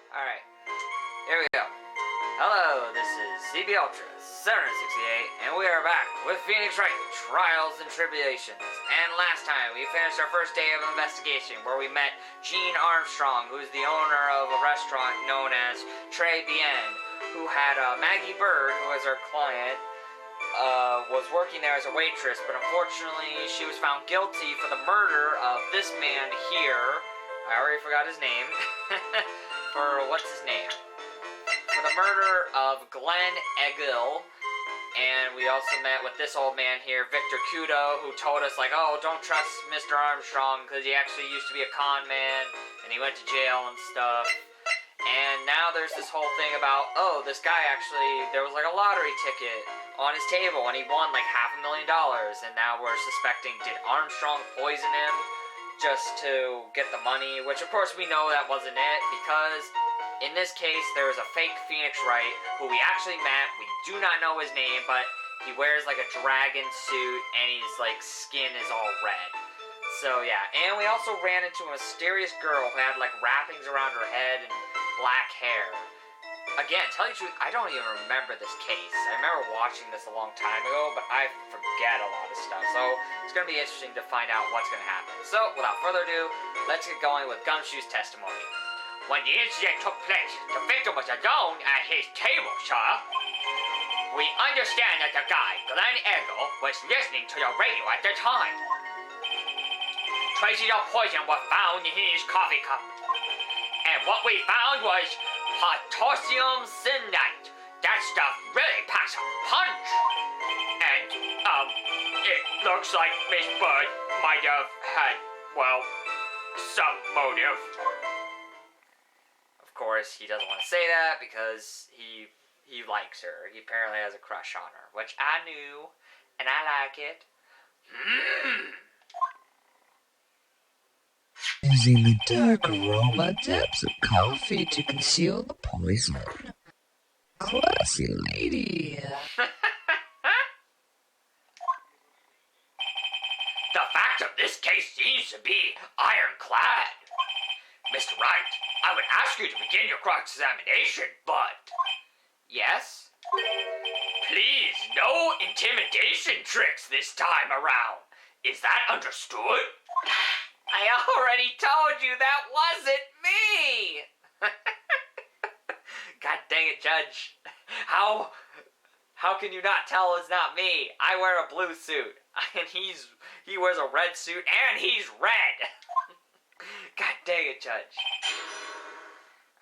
Alright, here we go. Hello, this is CB Ultra 768, and we are back with Phoenix Wright, Trials and Tribulations. And last time, we finished our first day of investigation, where we met Gene Armstrong, who's the owner of a restaurant known as Tribulations, who had Maggie Bird, who was our client, was working there as a waitress, but unfortunately she was found guilty for the murder of this man here. I already forgot his name. What's his name? For the murder of Glenn Egil. And we also met with this old man here, Victor Kudo, who told us, like, oh, don't trust Mr. Armstrong, because he actually used to be a con man, and he went to jail and stuff. And now there's this whole thing about, oh, this guy actually, there was like a lottery ticket on his table, and he won like $500,000, and now we're suspecting, did Armstrong poison him just to get the money? Which, of course, we know that wasn't it, because in this case, there is a fake Phoenix Wright, who we actually met. We do not know his name, but he wears like a dragon suit, and his like skin is all red. So yeah, and we also ran into a mysterious girl who had like wrappings around her head and black hair. Again, tell you the truth, I don't even remember this case. I remember watching this a long time ago, but I forget a lot of stuff. So it's going to be interesting to find out what's going to happen. So without further ado, let's get going with Gumshoe's testimony. When the incident took place, the victim was alone at his table, sir. We understand that the guy, Glenn Egil, was listening to the radio at the time. Traces of poison were found in his coffee cup. And what we found was potassium cyanide. That stuff really packs a punch. And, it looks like Miss Bird might have had, well, some motive. Of course, he doesn't want to say that because he likes her. He apparently has a crush on her, which I knew, and I like it. Using the dark aroma depths of coffee to conceal the poison. Classy lady. The fact of this case seems to be ironclad. Mr. Wright, I would ask you to begin your cross-examination, but... Yes? Please, no intimidation tricks this time around. Is that understood? I already told you that wasn't me! God dang it, Judge. How can you not tell it's not me? I wear a blue suit, and he wears a red suit, and he's red! God dang it, Judge.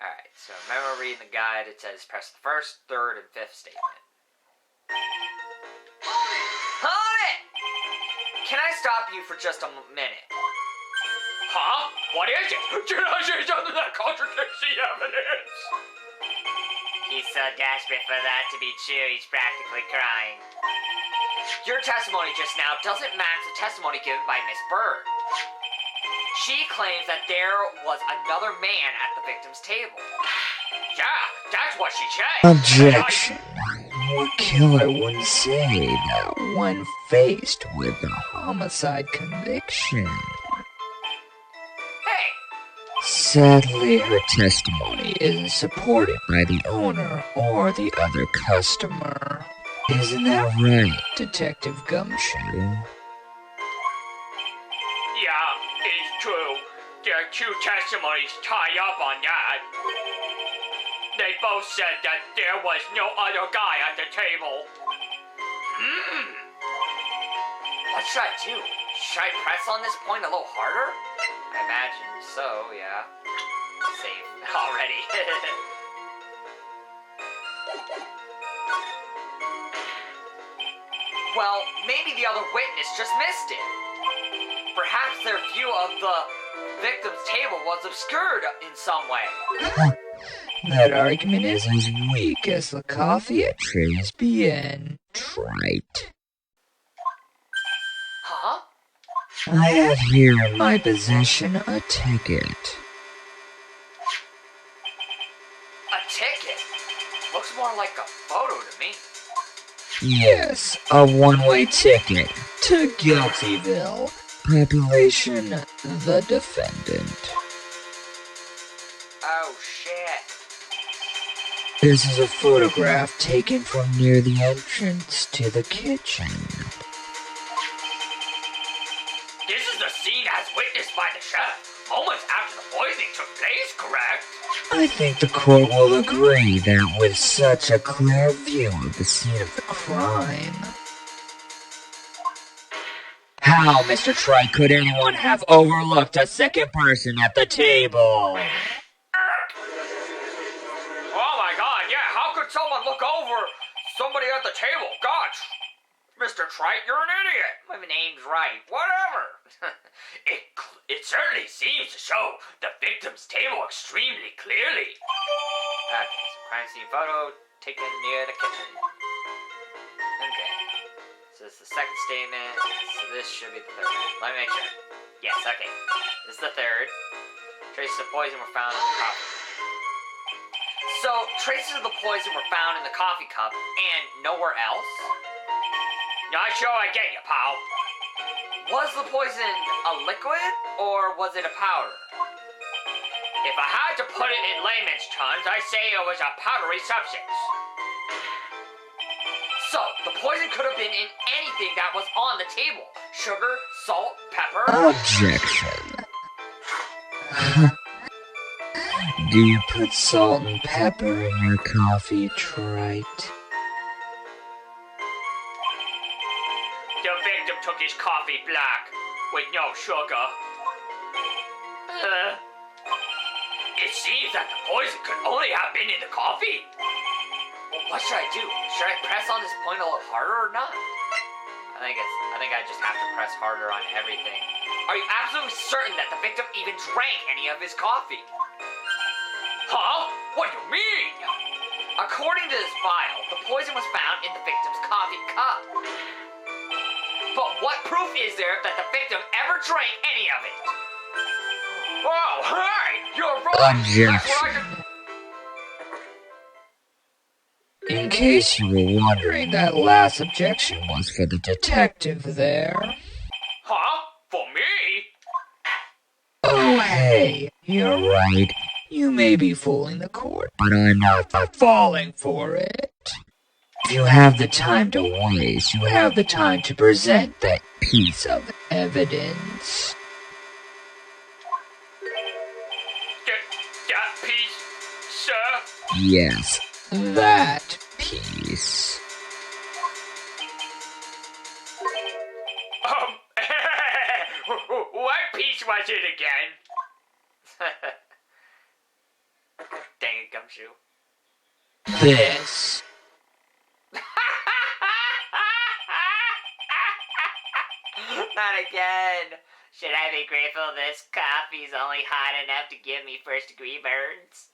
Alright, so remember reading the guide, it says press the first, third, and fifth statement. Hold it! Can I stop you for just a minute? Huh? What is it? Did I say something that contradicts the evidence? He's so desperate for that to be true, he's practically crying. Your testimony just now doesn't match the testimony given by Miss Bird. She claims that there was another man at the victim's table. Yeah, that's what she said. Objection. What killer would say that when faced with a homicide conviction? Hey! Sadly, her testimony isn't supported by the owner or the other customer. Isn't that right, Detective Gumshoe? Yeah, it's true. There are two testimonies tied up on that. They both said that there was no other guy at the table. What should I do? Should I press on this point a little harder? I imagine so, yeah. Save already. Well, maybe the other witness just missed it. Perhaps their view of the victim's table was obscured in some way. That argument is as weak as the coffee at Tribulations. Trite. Huh? I have here in my possession a ticket. A ticket? Looks more like a photo to me. Yes, a one-way ticket to Guiltyville. Population, the defendant. Oh, shit. This is a photograph taken from near the entrance to the kitchen. This is the scene as witnessed by the chef, moments after the poisoning took place, correct? I think the court will agree that with such a clear view of the scene of the crime. How, Mr. Trike, could anyone have overlooked a second person at the table? Oh my god, yeah, how could someone look over somebody at the table? God, Mr. Trite, you're an idiot. My name's Wright. Whatever. It certainly seems to show the victim's table extremely clearly. Okay, so crime scene photo taken near the kitchen. Okay. So this is the second statement. So this should be the third. Let me make sure. Yes, okay. This is the third. Traces of poison were found in the coffee. So, traces of the poison were found in the coffee cup and nowhere else? Not sure I get you, pal. Was the poison a liquid or was it a powder? If I had to put it in layman's terms, I'd say it was a powdery substance. So, the poison could have been in anything that was on the table. Sugar, salt, pepper. Objection. Do you put salt and pepper in your coffee, Trite? The victim took his coffee black, with no sugar. It seems that the poison could only have been in the coffee. Well, what should I do? Should I press on this point a little harder or not? I think I just have to press harder on everything. Are you absolutely certain that the victim even drank any of his coffee? Huh? What do you mean? According to this file, the poison was found in the victim's coffee cup. But what proof is there that the victim ever drank any of it? Oh, hey! You're right! Objection. In case you were wondering, that last objection was for the detective there. Huh? For me? Oh, hey, you're right. You may be fooling the court, but I'm not falling for it. If you have the time to waste, you have the time to present that piece of evidence. That piece, sir? Yes, that piece. What piece was it again? Dang it, Gumshoe. This. Not again. Should I be grateful this coffee's only hot enough to give me first-degree burns?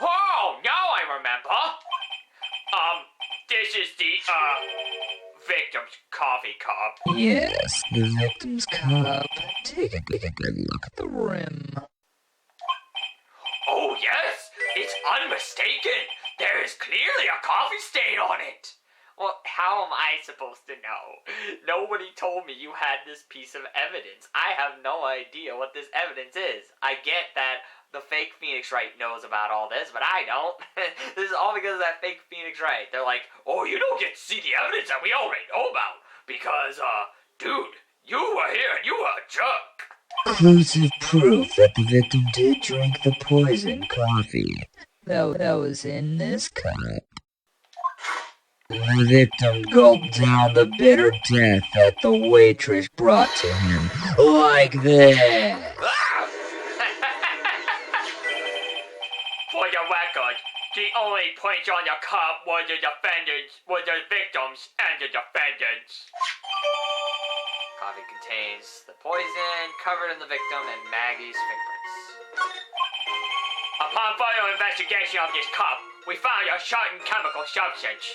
Oh, now I remember. This is the, victim's coffee cup. Yes, the victim's cup. Take a good look at the rim. Oh, yes, it's unmistaken. There is clearly a coffee stain on it. Well, how am I supposed to know? Nobody told me you had this piece of evidence. I have no idea what this evidence is. I get that the fake Phoenix Wright knows about all this, but I don't. This is all because of that fake Phoenix Wright. They're like, oh, you don't get to see the evidence that we already know about. Because, dude, you were here and you were a jerk. Conclusive proof that the victim did drink the poisoned coffee. That was in this cup. The victim gulped down the bitter death that the waitress brought to him like this. For the record, the only points on the cup were the victims and the defendants. coffee contains the poison covered in the victim and Maggie's fingerprints. Upon further investigation of this cup, we found a certain chemical substance.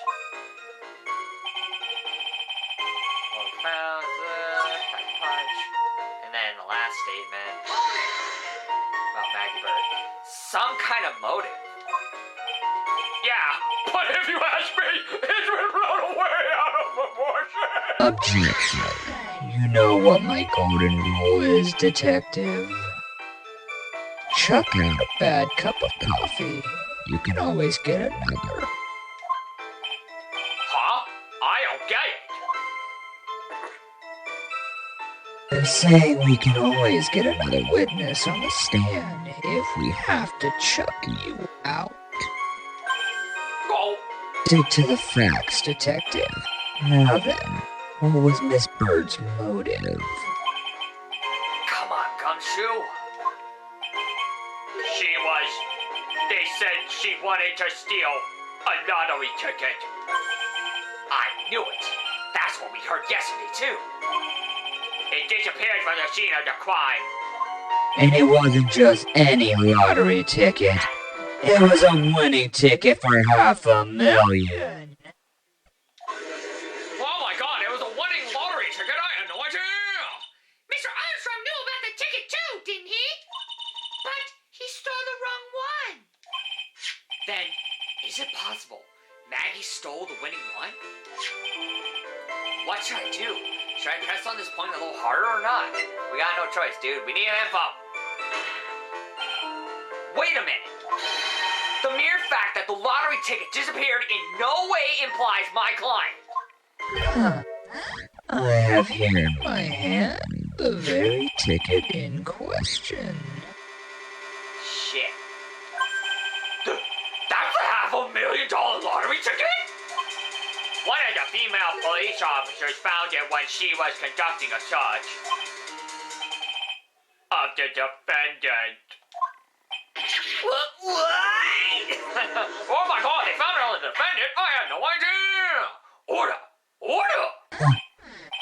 Well, we found the punch. And then the last statement about Maggie Bird. Some kind of motive. Yeah, but if you ask me, it's been blown way out of proportion. Objection. You know what my golden rule is, detective. chuck out a bad cup of coffee, you can always get another. Huh? I don't get it. They're saying we can always get another witness on the stand if we have to chuck you out. Go. Stick to the facts, Detective. Now then, what was Miss Bird's motive? Come on, Gumshoe. They said she wanted to steal a lottery ticket. I knew it. That's what we heard yesterday, too. It disappeared from the scene of the crime. And it wasn't just any lottery ticket. It was a winning ticket for $500,000. Oh my god, it was a winning lottery ticket? I had no idea! Mr. Armstrong knew about the ticket too, didn't he? But he stole the wrong one. Then, is it possible Maggie stole the winning one? What should I do? Should I press on this point a little harder or not? We got no choice, dude. We need info. Wait a minute. The mere fact that the lottery ticket disappeared in no way implies my client. Huh. I have here in my hand the very ticket in question. Shit. That's a $500,000 lottery ticket? One of the female police officers found it when she was conducting a search of the defendant. What? Oh my god, they found it on the defendant? I had no idea! Order!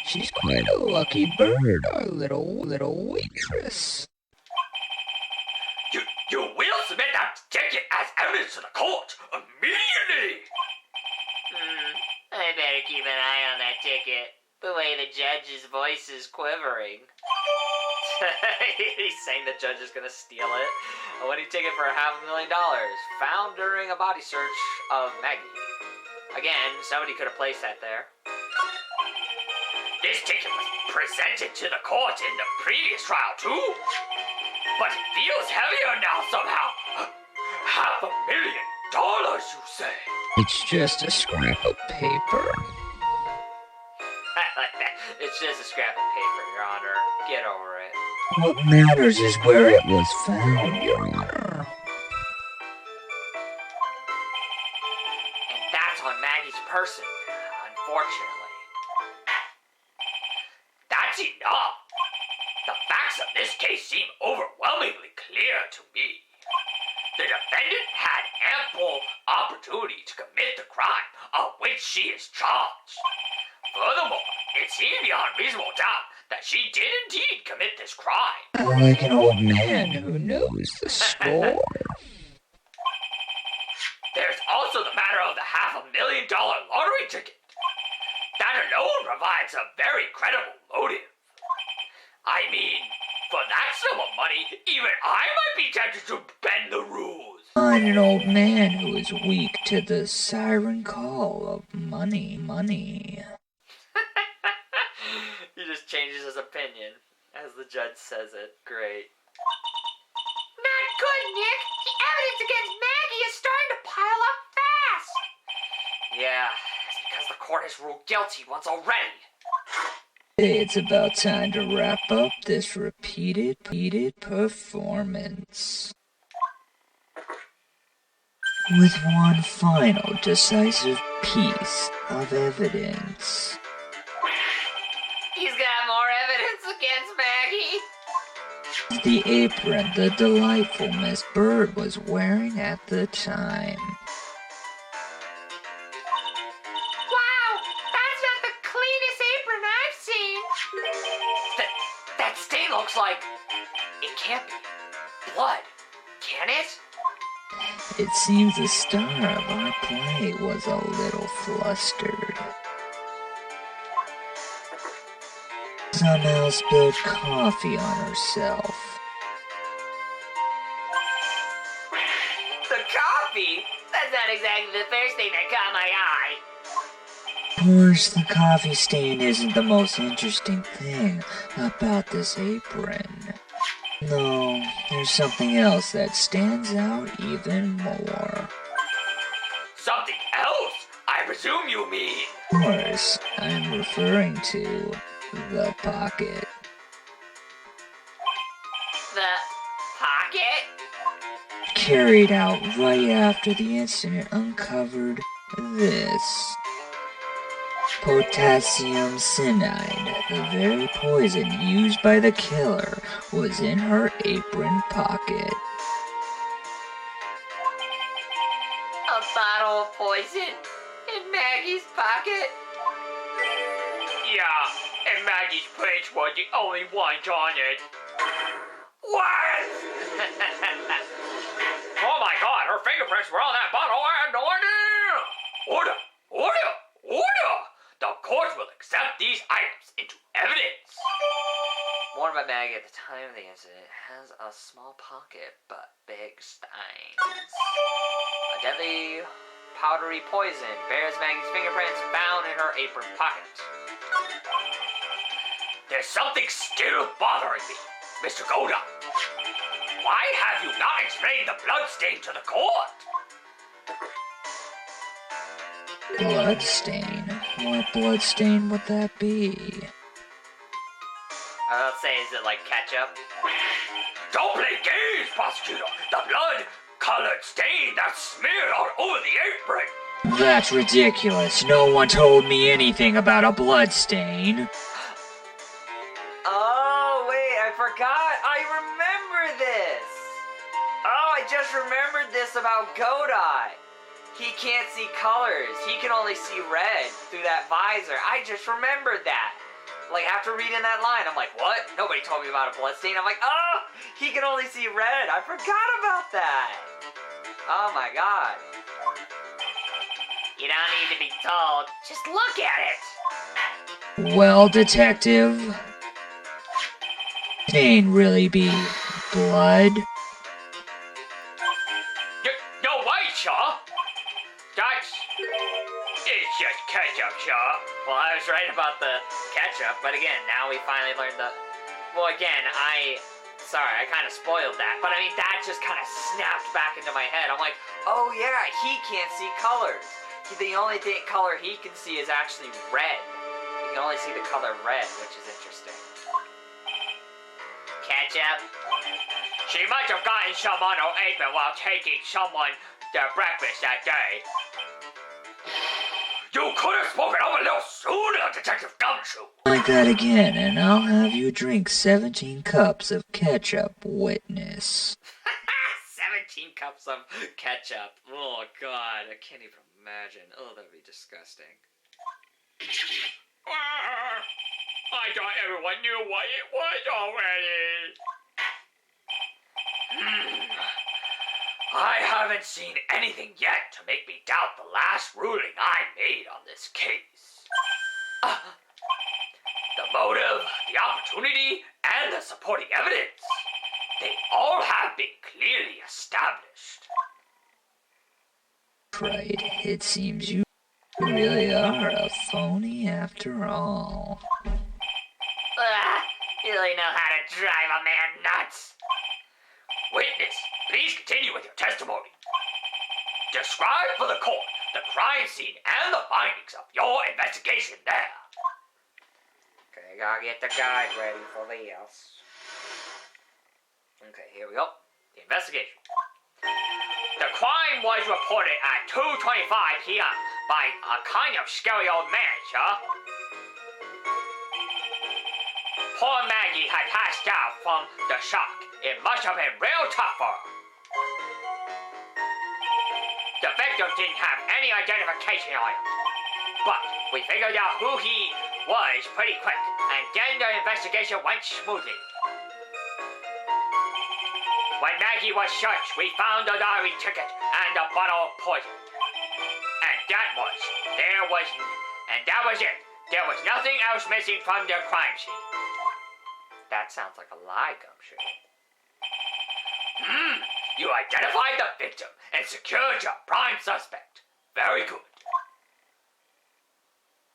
She's quite a lucky bird, our little waitress. You will submit that ticket as evidence to the court immediately! I better keep an eye on that ticket. The way the judge's voice is quivering. He's saying the judge is gonna steal it. A winning ticket for $500,000 found during a body search of Maggie. Again, somebody could have placed that there. This ticket was presented to the court in the previous trial too, but it feels heavier now somehow. $500,000, you say? It's just a scrap of paper. I like that. It's just a scrap of paper, Your Honor. Get over it. What matters is where it was found, Your Honor. And that's on Maggie's person, unfortunately. That's enough. The facts of this case seem overwhelmingly clear to me. The defendant had ample opportunity to commit the crime of which she is charged. Furthermore, it seems beyond reasonable doubt that she did indeed commit this crime. Like an old man who knows the score. There's also the matter of the $500,000 lottery ticket. That alone provides a very credible motive. I mean, for that sum of money, even I might be tempted to bend the rules. I'm an old man who is weak to the siren call of money. He just changes his opinion as the judge says it. Great. Not good, Nick. The evidence against Maggie is starting to pile up fast. Yeah, it's because the court has ruled guilty once already. It's about time to wrap up this repeated performance. With one final decisive piece of evidence. He's got more evidence against Maggie. The apron the delightful Miss Bird was wearing at the time. Wow, that's not the cleanest apron I've seen. That stain looks like... It can't be blood, can it? It seems the star of our play was a little flustered. Somehow spilled coffee on herself. The coffee? That's not exactly the first thing that caught my eye. Of course, the coffee stain isn't the most interesting thing about this apron. No, there's something else that stands out even more. Something else? I presume you mean... Of course, I'm referring to the pocket. The pocket? Carried out right after the incident uncovered this. Potassium cyanide, the very poison used by the killer, was in her apron pocket. A bottle of poison in Maggie's pocket? Yeah, and Maggie's prints were the only ones on it. What? Oh my god, her fingerprints were on that bottle. I had no idea. Order! The court will accept these items into evidence. Warned by Maggie at the time of the incident, has a small pocket but big steins. A deadly powdery poison bears Maggie's fingerprints found in her apron pocket. There's something still bothering me, Mr. Kudo. Why have you not explained the bloodstain to the court? Bloodstain? What bloodstain would that be? I was about to say, is it like ketchup? Don't play games, prosecutor. The blood-colored stain that's smeared all over the apron. That's ridiculous. No one told me anything about a bloodstain. Oh, wait, I forgot. I remember this. Oh, I just remembered this about Godai. He can't see colors. He can only see red through that visor. I just remembered that. Like, after reading that line, I'm like, what? Nobody told me about a bloodstain. I'm like, oh, he can only see red. I forgot about that. Oh, my God. You don't need to be told. Just look at it. Well, detective, it ain't really be blood. No way, Shaw. It's just ketchup, Shaw. Well, I was right about the ketchup, but again, now we finally learned the... Well, again, Sorry, I kind of spoiled that, but I mean, that just kind of snapped back into my head. I'm like, oh yeah, he can't see colors. The only color he can see is actually red. He can only see the color red, which is interesting. Ketchup? She might have gotten some on her apron while taking someone their breakfast that day. You could have spoken up a little sooner, Detective Gumshoe. Like that again, and I'll have you drink 17 cups of ketchup, witness. 17 cups of ketchup. Oh, God. I can't even imagine. Oh, that would be disgusting. I thought everyone knew what it was already. I haven't seen anything yet to make me doubt the last ruling I made on this case. The motive, the opportunity, and the supporting evidence. They all have been clearly established. Right, it seems you really are a phony after all. You really know how to drive a man nuts. Witness, please continue with your testimony. Describe for the court the crime scene and the findings of your investigation there. Okay, gotta get the guide ready for this. Okay, here we go. The investigation. The crime was reported at 2:25 p.m. by a kind of scary old man, sir. Poor Maggie had passed out from the shock. It must have been real tough for her. The victim didn't have any identification on him, but we figured out who he was pretty quick, and then the investigation went smoothly. When Maggie was searched, we found a lottery ticket and a bottle of poison. And that was it. There was nothing else missing from the crime scene. That sounds like a lie, Gumshoe. You identified the victim and secured your prime suspect. Very good.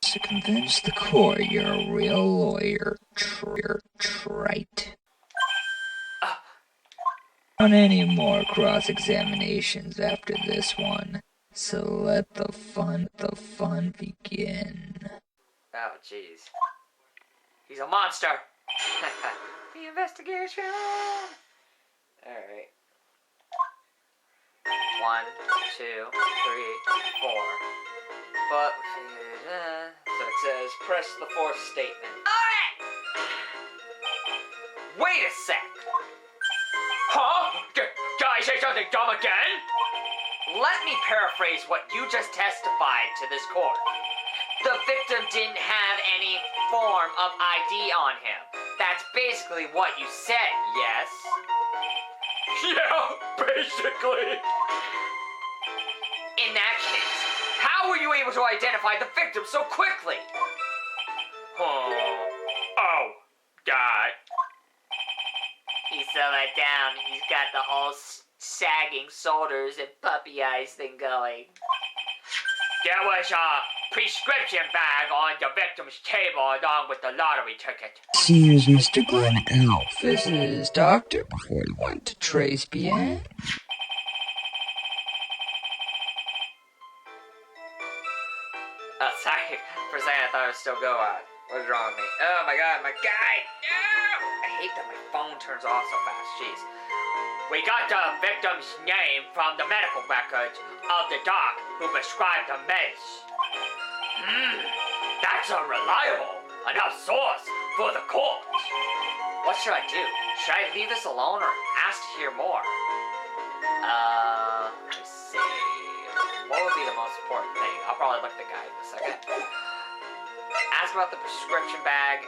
To convince the court you're a real lawyer, Wright. On any more cross-examinations after this one, so let the fun begin. Oh, jeez. He's a monster. The investigation. Alright. 1, 2, 3, 4. But, so it says, press the fourth statement. Alright! Wait a sec! Huh? Did I say something dumb again? Let me paraphrase what you just testified to this court. The victim didn't have any form of ID on him. That's basically what you said, yes? Yeah, basically. In that case, how were you able to identify the victim so quickly? Oh, that. He's so let down, he's got the whole sagging shoulders and puppy eyes thing going. There was a prescription bag on the victim's table along with the lottery ticket. Seems Mr. Glenn Alf is his doctor before he went to Tribulations. Oh, sorry. For a second I thought it was still going. What is wrong with me? Oh my god, my guide! No! I hate that my phone turns off so fast. Jeez. We got the victim's name from the medical records of the doc who prescribed the meds. That's a reliable enough source for the court. What should I do? Should I leave this alone or ask to hear more? Let me see. What would be the most important thing? I'll probably look at the guide in a second. Ask about the prescription bag.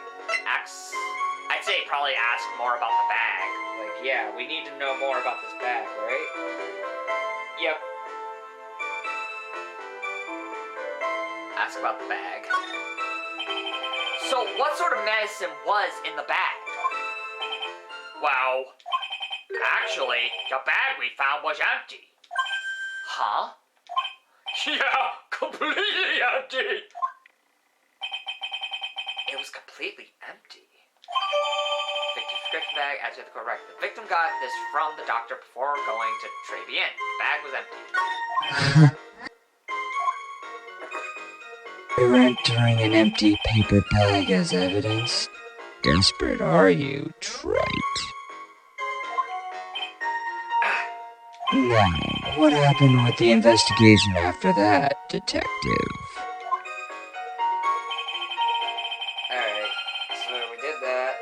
I'd say probably ask more about the bag. Like, yeah, we need to know more about this bag, right? Yep. Ask about the bag. So, what sort of medicine was in the bag? Well, actually, the bag we found was empty. Huh? Yeah, completely empty. It was completely empty. Victim prescription bag, add to the correct. The victim got this from the doctor before going to Tribulations. The bag was empty. You're entering an empty paper bag as evidence. Desperate are you, Wright? Now, what happened with the investigation after that, Detective? Alright, so we did that.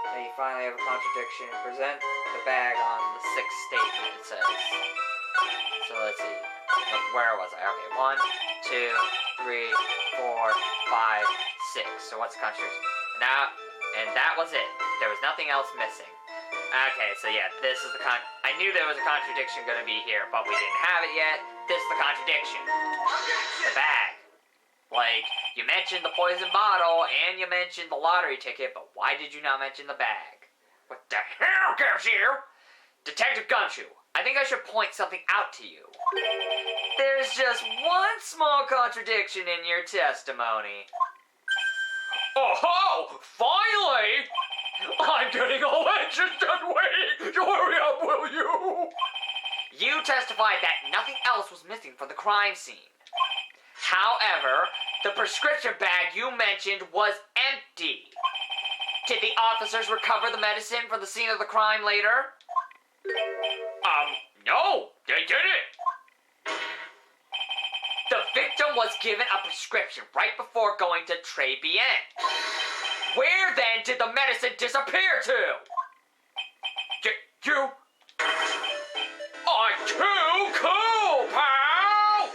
Now you finally have a contradiction. Present the bag on the sixth statement, it says. So let's see. Where was I? Okay, 1, 2, 3, 4, 5, 6. So what's the contradiction? Now, and that was it. There was nothing else missing. Okay, so yeah, this is the I knew there was a contradiction gonna be here, but we didn't have it yet. This is the contradiction. The bag. Like, you mentioned the poison bottle, and you mentioned the lottery ticket, but why did you not mention the bag? What the hell gives you? Detective Gumshoe, I think I should point something out to you. There's just one small contradiction in your testimony. Oh, finally! I'm getting all anxious and waiting to hurry up, will you? You testified that nothing else was missing from the crime scene. However, the prescription bag you mentioned was empty. Did the officers recover the medicine from the scene of the crime later? No, they didn't. The victim was given a prescription right before going to Tribulations. Where then did the medicine disappear to? You are too cool, pal!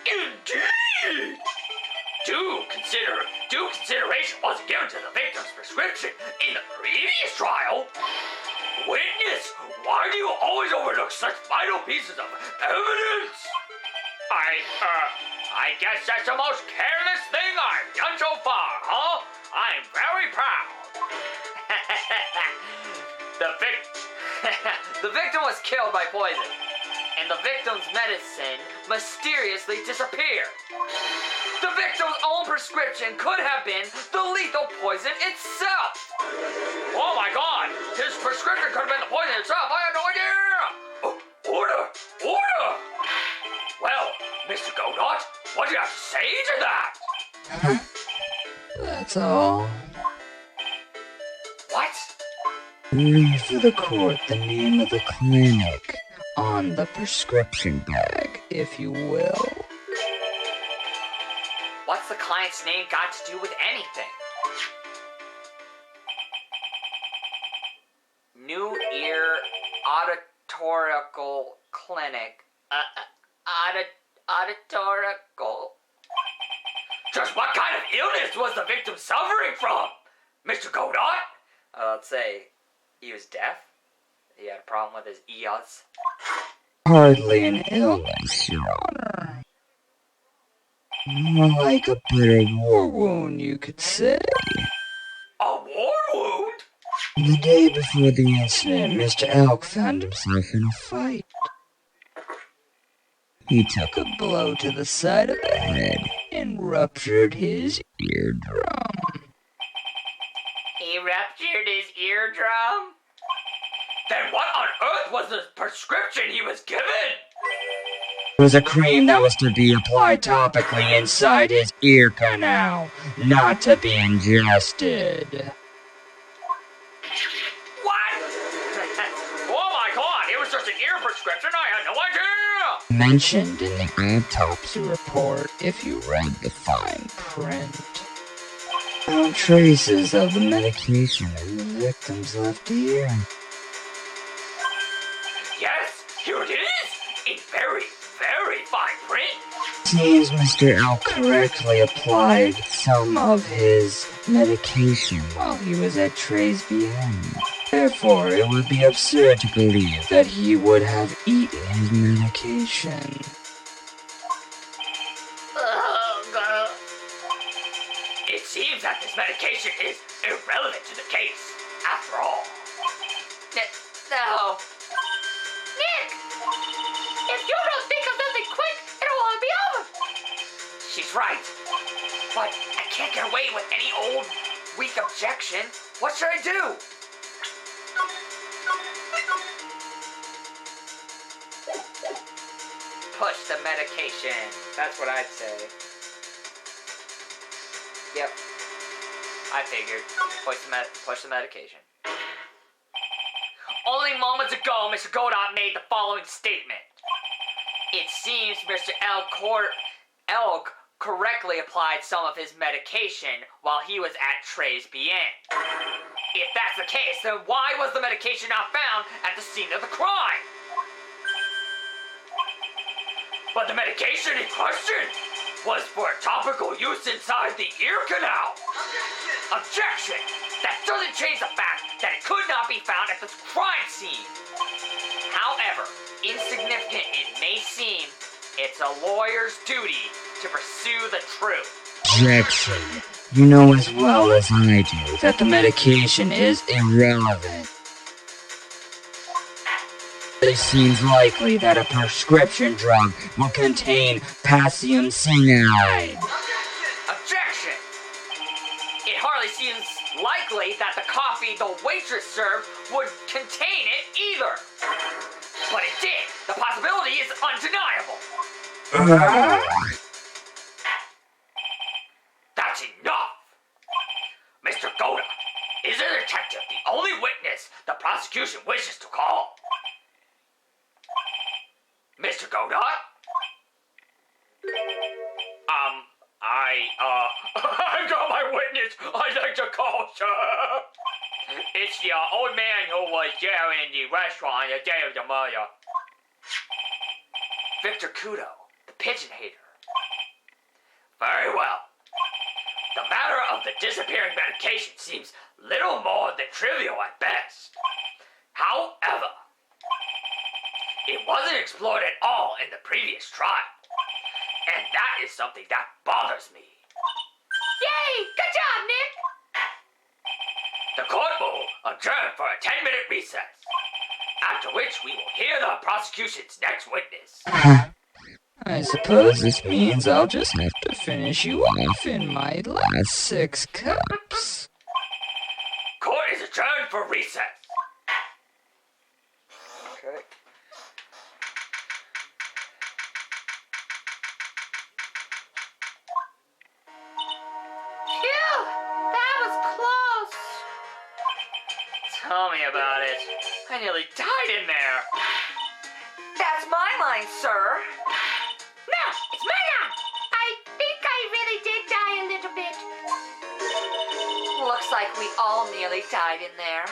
Indeed! Due consideration wasn't given to the victim's prescription in the previous trial. Witness, why do you always overlook such vital pieces of evidence? I guess that's the most careless thing I've done so far, huh? I'm very proud. The victim was killed by poison, and the victim's medicine mysteriously disappeared. The victim's own prescription could have been the lethal poison itself. Oh my god, his prescription could have been the poison itself. I had no idea. Oh, order! Order! Well, Mr. Godot, what do you have to say to that? That's all. What? Read for the court the name of the clinic on the prescription bag, if you will. What's the client's name got to do with anything? New Ear Auditorical Clinic. Auditorical. Just what kind of illness was the victim suffering from, Mr. Godot? Let's say he was deaf. He had a problem with his ears. Hardly an illness, Your Honor. More like a bitter war wound, you could say. A war wound? The day before the incident, Mr. Elk found himself in a fight. He took a blow to the side of the head and ruptured his eardrum. He ruptured his eardrum? Then what on earth was the prescription he was given? It was a cream that was to be applied topically inside his ear canal, not to be ingested. What? Oh my god, it was just an ear prescription, I had no idea! Mentioned in the autopsy report, if you read the fine print. Found traces of the medication in the victim's left ear. Yes, here it is! In very, very fine print! Seems Mr. L correctly applied some of his medication while he was at Trey's bien. Therefore, it would be absurd to believe that he would have eaten his medication. It seems that this medication is irrelevant to the case, after all. No. Nick! If you don't think of something quick, it'll all be over. She's right. But I can't get away with any old, weak objection. What should I do? Push the medication. That's what I'd say. Yep. I figured. Push the medication. Only moments ago, Mr. Godot made the following statement. It seems Mr. Elk correctly applied some of his medication while he was at Trey's bien. If that's the case, then why was the medication not found at the scene of the crime? But the medication in question was for topical use inside the ear canal. Objection! That doesn't change the fact that it could not be found at the crime scene. However insignificant it may seem, it's a lawyer's duty to pursue the truth. Objection. You know as well as I do that the medication is irrelevant. It seems likely that a prescription drug will contain potassium cyanide. Objection! It hardly seems likely that the coffee the waitress served would contain it either. But it did. The possibility is undeniable. That's enough! Mr. Godot, is the detective the only witness the prosecution wishes to call? Mr. Godot? I've got my witness I'd like to call, sir. It's the old man who was there in the restaurant the day of the murder. Victor Kudo, the pigeon hater. Very well. The matter of the disappearing medication seems little more than trivial at best. However, it wasn't explored at all in the previous trial. And that is something that bothers me. Yay! Good job, Nick! The court will adjourn for a 10-minute recess, after which we will hear the prosecution's next witness. I suppose this means I'll just have to finish you off in my last 6 cups. Court is adjourned for recess. Tell me about it. I nearly died in there. That's my line, sir. No, it's my line. I think I really did die a little bit. Looks like we all nearly died in there.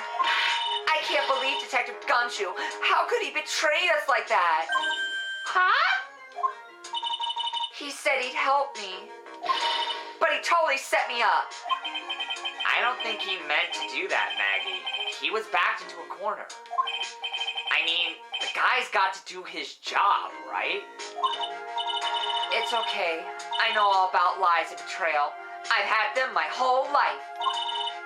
I can't believe Detective Gumshoe. How could he betray us like that? Huh? He said he'd help me, but he totally set me up. I don't think he meant to do that, Maggie. He was backed into a corner. I mean, the guy's got to do his job, right? It's okay. I know all about lies and betrayal. I've had them my whole life.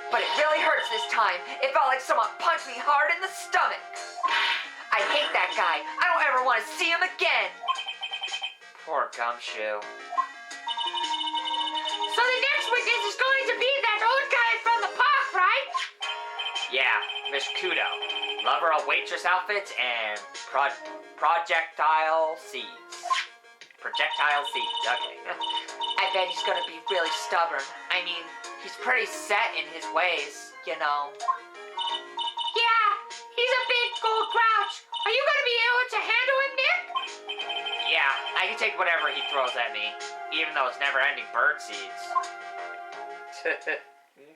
But it really hurts this time. It felt like someone punched me hard in the stomach. I hate that guy. I don't ever want to see him again. Poor Gumshoe. So the next witness is going to be that old guy from the park, right? Yeah, Miss Kudo. Lover of waitress outfits and projectile seeds. Projectile seeds, okay. I bet he's gonna be really stubborn. I mean, he's pretty set in his ways, you know. Yeah, he's a big old grouch. Are you going to be able to handle him, Nick? Yeah, I can take whatever he throws at me, even though it's never-ending bird seeds.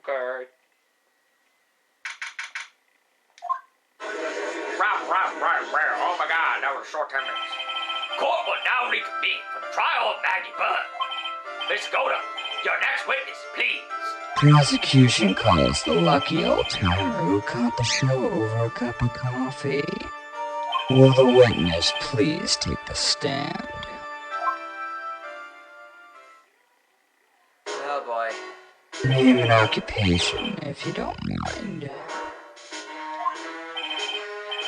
Okay. Right. Oh my God, that was a short 10 minutes. Court will now reconvene for the trial of Maggie Bud. Miss Kudo, your next witness, please. Prosecution calls the lucky old timer who caught the show over a cup of coffee. Will the witness please take the stand? Oh boy. Name an occupation, if you don't mind.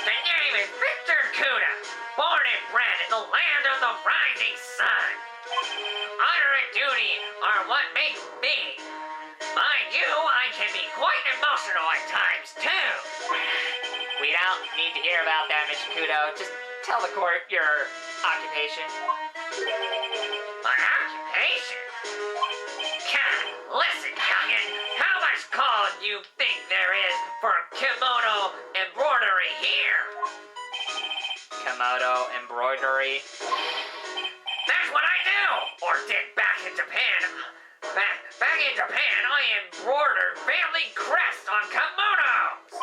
The name is Victor Kudo, born and bred in the land of the rising sun. Honor and duty are what make me. Mind you, I can be quite emotional at times, too. We don't need to hear about that, Mr. Kudo. Just tell the court your occupation. My occupation? Listen, youngin', how much call do you think there is for kimono embroidery here? Komodo embroidery. That's what I do, or did back in Japan. Back in Japan, I embroidered family crests on kimonos.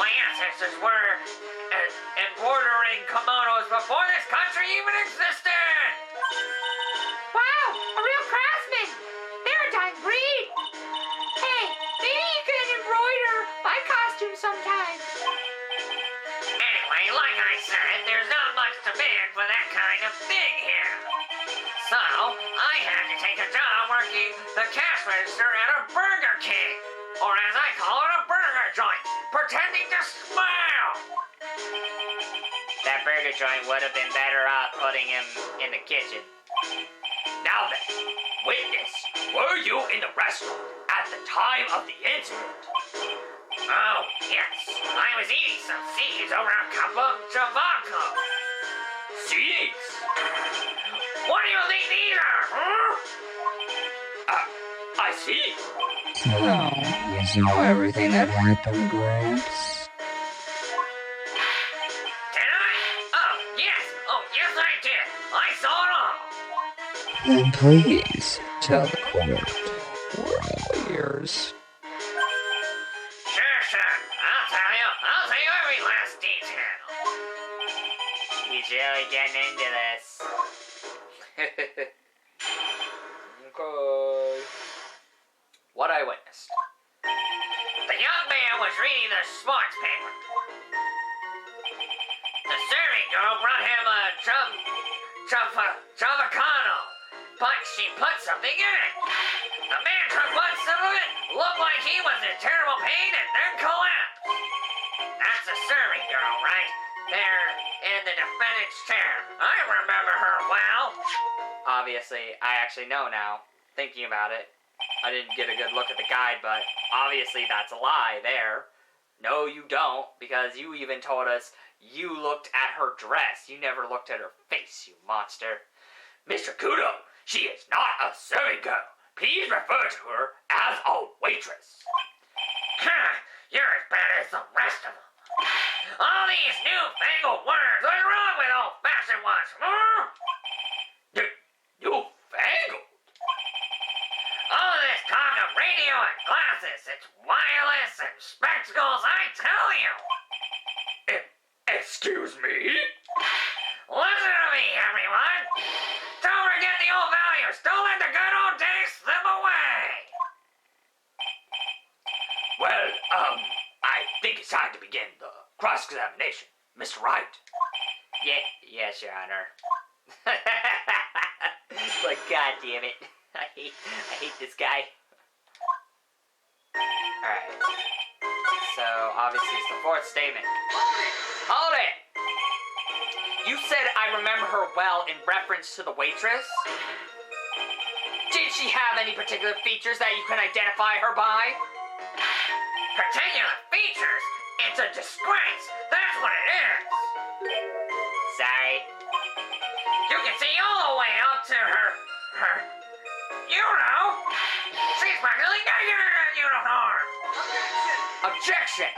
My ancestors were embroidering kimonos before this country even existed. Wow, a real craftsman. They're a dying breed. Hey, maybe you can embroider my costume sometime. Anyway, like I said, there's not much demand for that kind of thing here. So, I had to take a job working the cash register at a Burger King. Or as I call it, a burger joint. Pretending to smile. That burger joint would have been better off putting him in the kitchen. Now then, witness, were you in the restaurant at the time of the incident? Oh, yes. I was eating some seeds over a cup of Javaco. Seeds? What do you think these are, huh? I see. So, you know everything that happened, Gramps? Did I? Oh, yes. Oh, yes, I did. I saw it all. Then please, tell the court. We're all ears. Sure. I'll tell you every last detail. He's really getting into this. Okay. What I witnessed. The young man was reading the sports paper. The serving girl brought him a Travacano, but she put something in it. The man took one sip of it, looked like he was in terrible pain, and then collapsed. That's the serving girl, right? There in the defendant's chair. I remember her well. Obviously, I actually know now, thinking about it. I didn't get a good look at the guide, but obviously that's a lie there. No, you don't, because you even told us you looked at her dress. You never looked at her face, you monster. Mr. Kudo, she is not a serving girl. Please refer to her as a waitress. You're as bad as the rest of them. All these newfangled words. What's wrong with old-fashioned ones? Newfangled? All this talk of radio and glasses, it's wireless and spectacles, I tell you. Excuse me? Listen to me, everyone. Don't forget the old values. Don't let the good old days slip away. Well, I think it's time to begin the cross-examination, Mr. Wright. Yes, Your Honor. But God damn it, I hate this guy. Alright. So, obviously it's the fourth statement. Hold it! You said I remember her well in reference to the waitress? Did she have any particular features that you can identify her by? Particular features? It's a disgrace. That's what it is. Sorry. You can see all the way up to her, you know, she's practically naked in that uniform. Objection!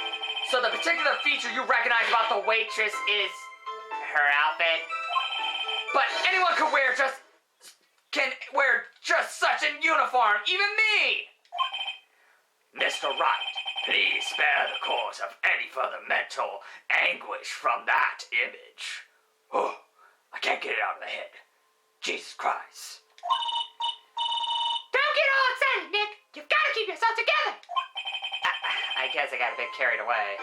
So the particular feature you recognize about the waitress is her outfit? But anyone can wear just such a uniform, even me! Mr. Wright, please spare the cause of any further mental anguish from that image. Oh, I can't get it out of the head. Jesus Christ. Don't get all excited, Nick. You've got to keep yourself together. I guess I got a bit carried away.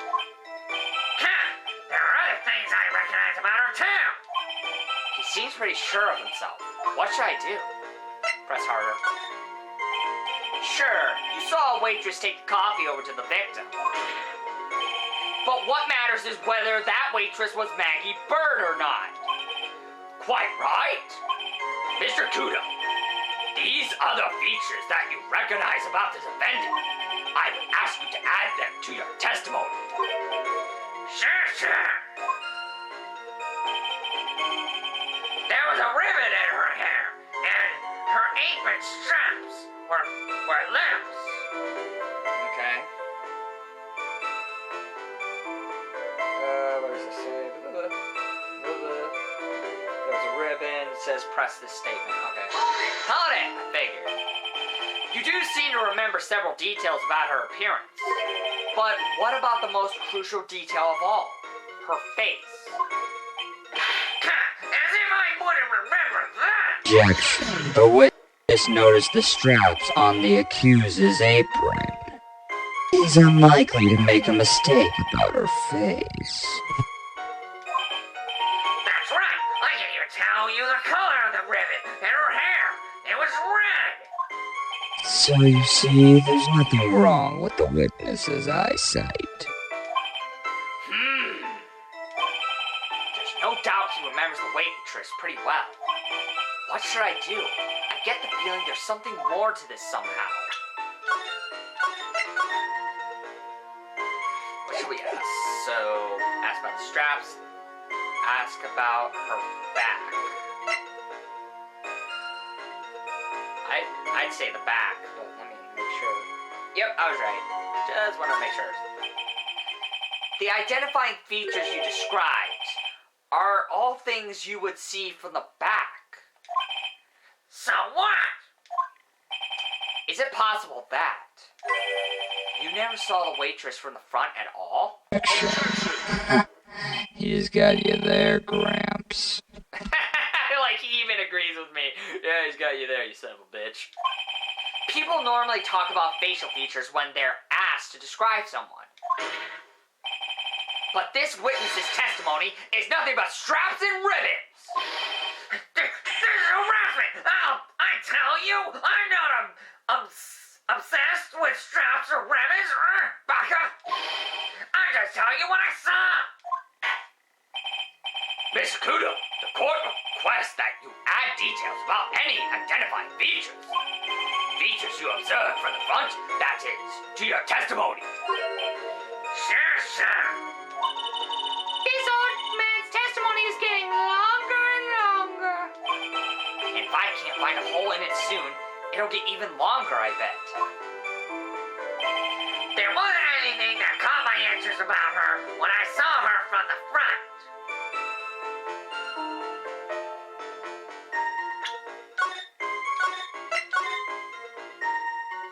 There are other things I recognize about her, too. He seems pretty sure of himself. What should I do? Press harder. Sure, you saw a waitress take the coffee over to the victim. But what matters is whether that waitress was Maggie Bird or not. Quite right. Mr. Kudo, these other features that you recognize about the defendant, I would ask you to add them to your testimony. Sure. There was a ribbon in her hair, and her apron straps were limbs. Okay. What does it say? There's a ribbon. It says press this statement. Okay. Hold it! I figured. You do seem to remember several details about her appearance. But what about the most crucial detail of all? Her face. As if I wouldn't remember that! Objection. The witness noticed the straps on the accused's apron. He's unlikely to make a mistake about her face. That's right! I can even tell you the color of the ribbon and her hair. It was red! So you see, there's nothing wrong with the witness's eyesight. There's no doubt he remembers the waitress pretty well. What should I do? I get the feeling there's something more to this somehow. What should we ask? So, ask about the straps. Ask about her back. I'd say the back, but let me make sure. Yep, I was right. Just want to make sure. The identifying features you described are all things you would see from the back. So what? Is it possible that you never saw the waitress from the front at all? He's got you there, Gramps. Like he even agrees with me. Yeah, he's got you there, you son of a bitch. People normally talk about facial features when they're asked to describe someone. But this witness's testimony is nothing but straps and ribbons. This is harassment! I tell you, I'm not obsessed with straps or ribbons, Baka. I'm just telling you what I saw. Miss Kudo, the court requests that you add details about any identifying features. Features you observed from the front, that is, to your testimony. Sure. This old man's testimony is getting longer and longer. If I can't find a hole in it soon, it'll get even longer, I bet. There wasn't anything that pictures about her when I saw her from the front.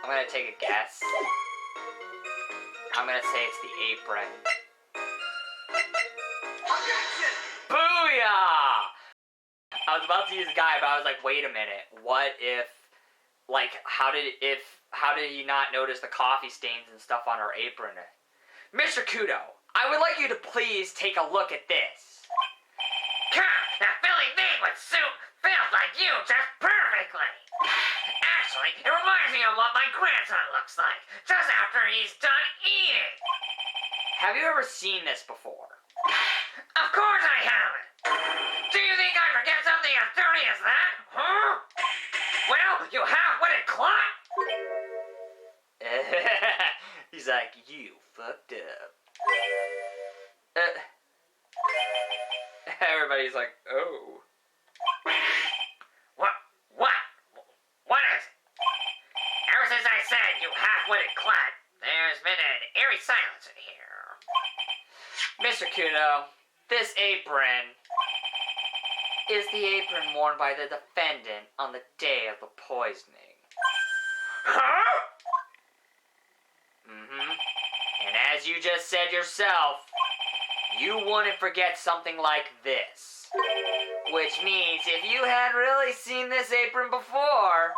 I'm gonna take a guess. I'm gonna say it's the apron. Booyah! I was about to use a guy, but I was like, wait a minute. What if, like, how did he not notice the coffee stains and stuff on her apron? Mr. Kudo, I would like you to please take a look at this. That Billy Big with soup feels like you just perfectly. Actually, it reminds me of what my grandson looks like just after he's done eating. Have you ever seen this before? Of course I haven't. Do you think I forget something as dirty as that? Huh? Well, you half-witted clot. He's like, you fucked up. Everybody's like, oh. What is it? Ever since I said you half-witted clot, there's been an eerie silence in here. Mr. Kudo, this apron is the apron worn by the defendant on the day of the poisoning. Huh? And as you just said yourself, you wouldn't forget something like this. Which means if you had really seen this apron before...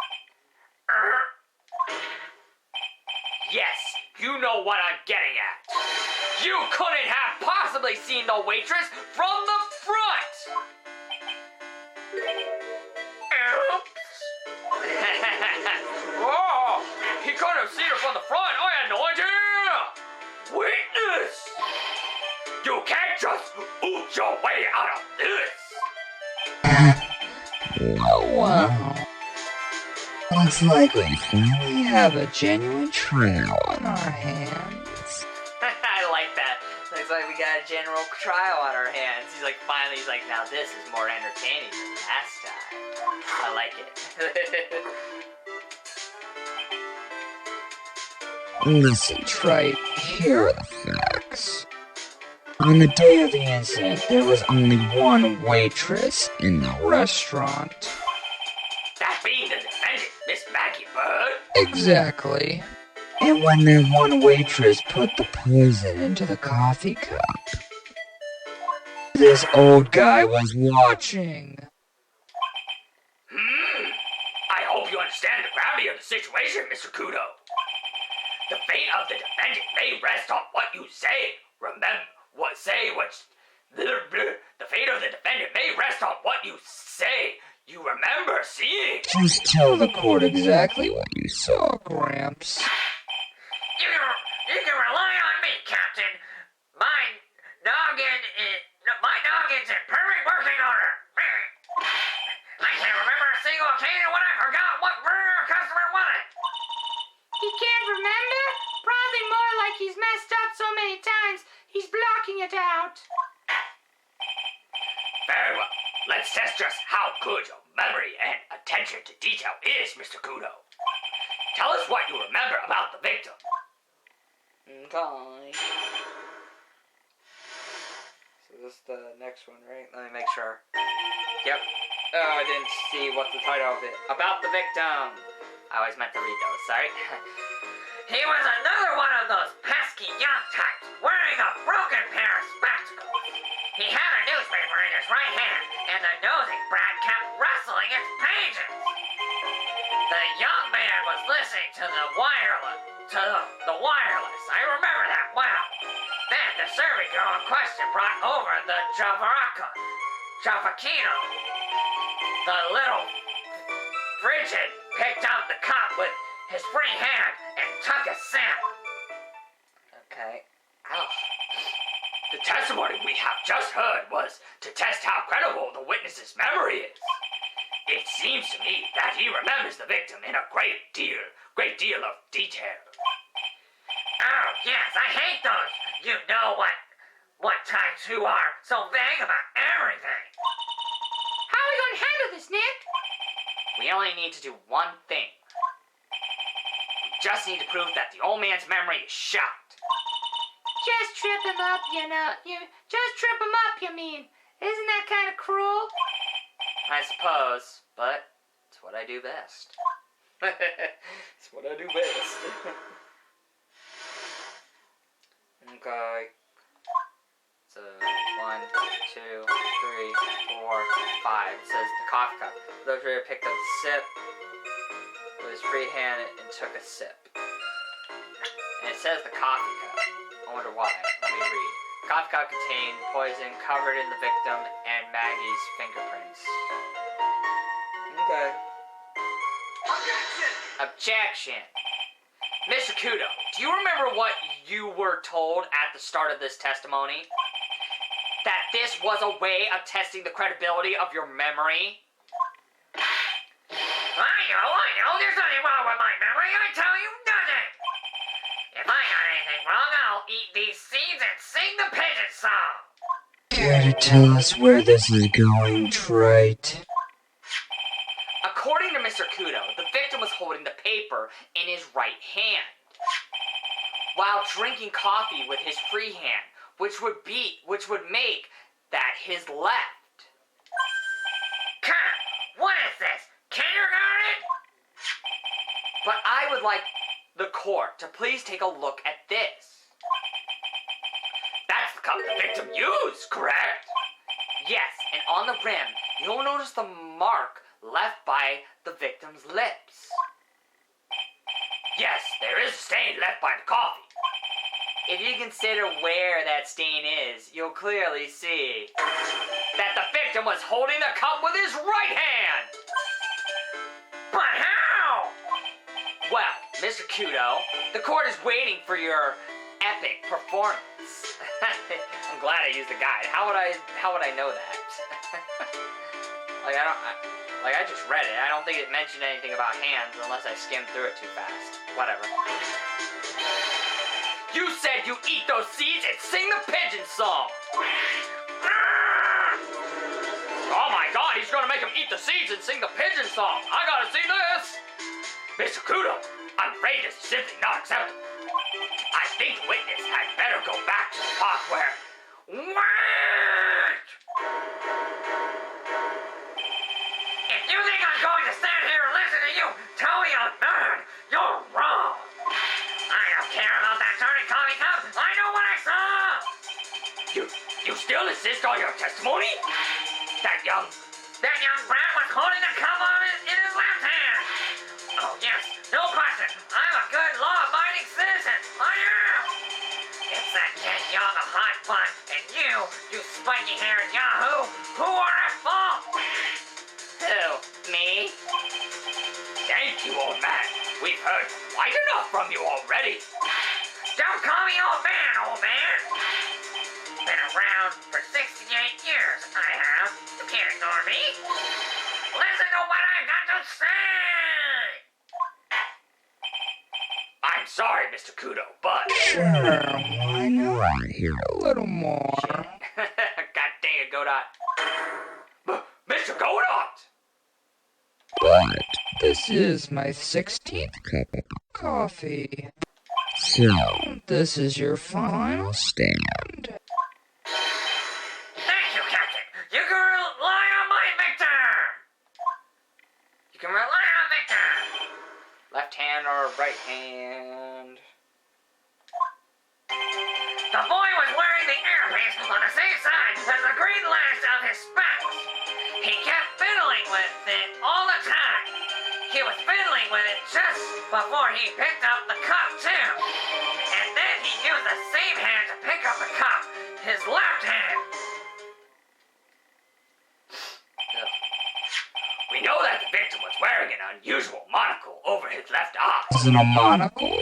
Yes, you know what I'm getting at. You couldn't have possibly seen the waitress from the front! Oh, he couldn't have seen her from the front. I had no idea. Witness! You can't just oot your way out of this. Wow. Looks like we finally have a genuine trial on our hands. I like that. Looks like we got a general trial on our hands. He's like, now this is more entertaining than last time. I like it. Listen, Wright, here are the facts. On the day of the incident, there was only one waitress in the restaurant. That being the defendant, Miss Maggie Bird. Exactly. And when that one waitress put the poison into the coffee cup, this old guy was watching. I hope you understand the gravity of the situation, Mr. Kudo. The fate of the defendant may rest on what you say. The fate of the defendant may rest on what you say. You remember seeing. Just tell the court exactly what you saw, Gramps. You can rely on me, Captain. My noggin's in perfect working order. I can't remember a single occasion when I forgot what burger a customer wanted. He can't remember? Probably more like he's messed up so many times, he's blocking it out. Very well. Let's test just how good your memory and attention to detail is, Mr. Kudo. Tell us what you remember about the victim. Okay. So this is the next one, right? Let me make sure. Yep. Oh, I didn't see what the title of it. About the victim. I always meant to read those, sorry. He was another one of those pesky young types, wearing a broken pair of spectacles. He had a newspaper in his right hand, and the nosy brat kept rustling its pages. The young man was listening to the wireless. I remember that well. Then the serving girl in question brought over the Javakino. The little frigid picked up the cup with his free hand and took a sip. Okay. Ouch. The testimony we have just heard was to test how credible the witness's memory is. It seems to me that he remembers the victim in a great deal of detail. Oh, yes, I hate those you-know-what types who are so vague about everything. How are we going to handle this, Nick? We only need to do one thing. We just need to prove that the old man's memory is shot. Just trip him up, you know. Just trip him up, you mean. Isn't that kind of cruel? I suppose, but it's what I do best. It's what I do best. Okay. So, 1, 2, 3, 4, 5. It says the coffee cup. The doctor picked up a sip with his free hand and took a sip. And it says the coffee cup. I wonder why. Let me read. The coffee cup contained poison covered in the victim and Maggie's fingerprints. Okay. Objection! Mr. Kudo, do you remember what you were told at the start of this testimony? That this was a way of testing the credibility of your memory? I know, there's nothing wrong with my memory, I tell you nothing. If I got anything wrong, I'll eat these seeds and sing the pigeon song. Care to tell us where this is going, Wright? According to Mr. Kudo, the victim was holding the paper in his right hand, while drinking coffee with his free hand, which would make that his left. What is this? Kindergarten? But I would like the court to please take a look at this. That's the cup the victim used, correct? Yes, and on the rim, you'll notice the mark left by the victim's lips. Yes, there is a stain left by the coffee. If you consider where that stain is, you'll clearly see that the victim was holding the cup with his right hand. But how? Well, Mr. Kudo, the court is waiting for your epic performance. I'm glad I used a guide. How would I know that? I just read it. I don't think it mentioned anything about hands unless I skimmed through it too fast. Whatever. You said you eat those seeds and sing the pigeon song. Oh my God, he's gonna make him eat the seeds and sing the pigeon song. I gotta see this. Mr. Kudo, I'm afraid this is simply not acceptable. I think the witness had better go back to the park where... Wait! If you think I'm going to stand here and listen to you tell me I'm mad, you're wrong. I don't care about that dirty coffee cup. I know what I saw. You still insist on your testimony? That young brat was holding the cup in his left hand. Oh yes, no question. I'm a good law-abiding citizen. I am. It's that kid young a hot butt, and you spiky-haired yahoo, who are at fault. Who? Me? Thank you, old man. We've heard quite enough from you already. Don't call me old man. Been around for 68 years, I have. You can't ignore me. Listen to what I've got to say. I'm sorry, Mr. Kudo, but... Sure, why not? Hear a little more. God dang it, Godot. Mr. Godot! But this is my 16th cup of coffee. So, this is your final stand. Thank you, Captain. You can rely on my victor. You can rely on Victor. Left hand or right hand? The boy was wearing the earpiece on the same side as the green lash of his specs. He kept fiddling with it all the time. He was fiddling with it just before he picked up the cup, too. And then he used the same hand to pick up the cup, his left hand. We know that the victim was wearing an unusual monocle over his left eye. Isn't a monocle?